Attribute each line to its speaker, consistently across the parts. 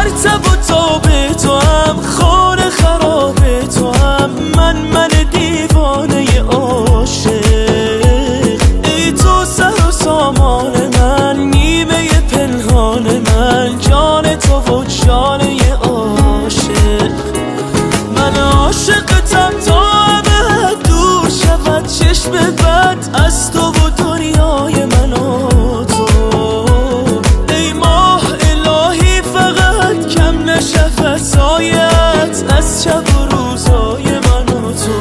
Speaker 1: در تب و تاب تو هم، خانه خراب تو هم، من دیوانه عاشق. ای تو سر و سامان من، نیمه پنهان من، جان تو و جانه عاشق. من عاشقتم تا ابد دور شود چشم بد از تو و دنیای من و تو. ای ماه الهی فقط کم نشود سایت از شب و روزای من و تو.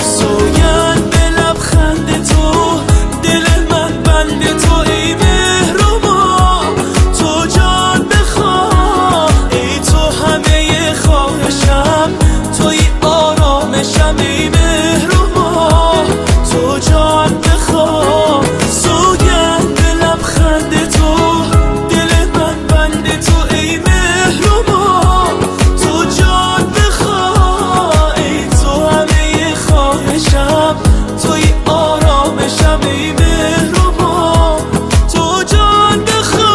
Speaker 1: سوگند به لبخند تو، دل من بند تو، ای مهربان تو جان بخواه. ای تو همه خواهشم، توی آرامشم، ای مهربان تو جان بخواه. سوگند به لبخند تو، دل من بند تو، ای مهربان تو جان بخواه. ای تو همه خواهشم، توی آرامشم، ای مهربان تو جان بخواه.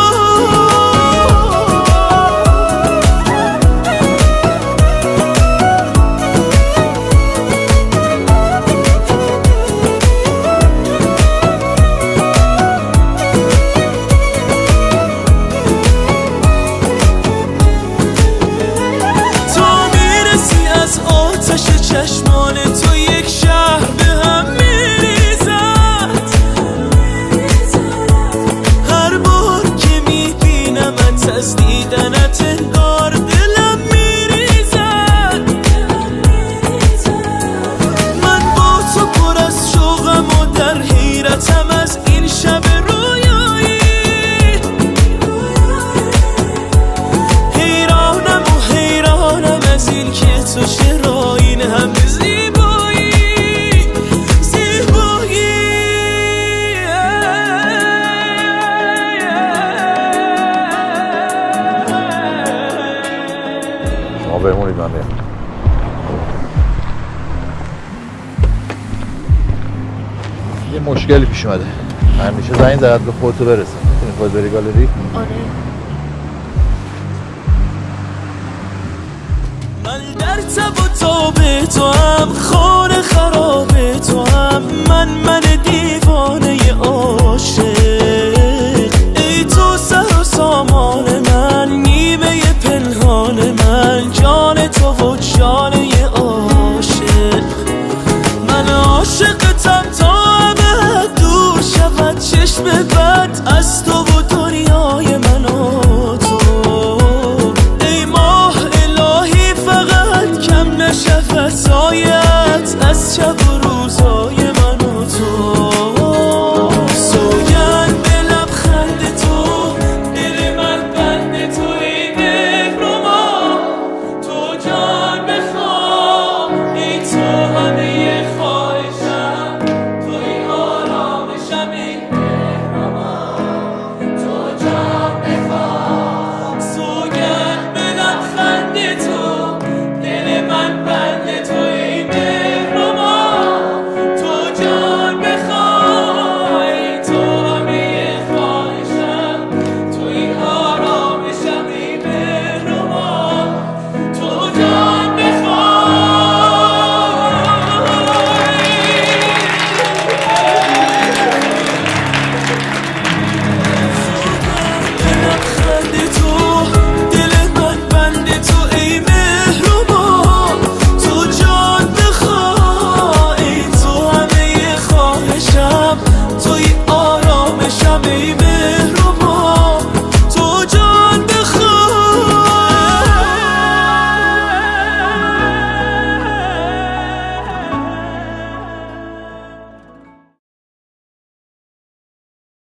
Speaker 1: از آتش چشمان تو یک شهر به هم میریزد. هر بار که میبینمت از دیدنت انگار دلم میریزد. من با تو پر از شوقم و در حیرتم از این شب رویایی. حیرانم از این که تو چرا این همه زیبایی.
Speaker 2: شما بمونید من برم. یه مشکلی پیش اومده. همیشه زنگ زدت به خودتو برسه. میتونی خود بری گالری؟
Speaker 3: آره.
Speaker 1: من در تب و تاب تو هم، خانه خراب تو هم، من دیوانه عاشق. ای تو سر و سامان من، نیمه پنهان من، جان تو و جانه عاشق. من عاشقتم تا ابد دور شود چشم بد از تو و دنیای من و تو. ای ماه الهی فقط کم نشود سایت از شب و روزای من و تو. سوگند به لبخند تو، دل من بند تو، ای مهربان تو جان بخواه. ای تو همه خواهشم، توی آرامشم، ای مهربان تو جان بخواه. سوگند به لبخند تو، دل من بند تو، ای مهربان تو جان بخواه. ای تو همه خواهشم، توی آرامشم، ای مهربان تو جان بخواه. لبخند تو، دل من بند تو، ای مهربان تو جان بخواه. ای تو همه خواهشم، توی آرامشم، ای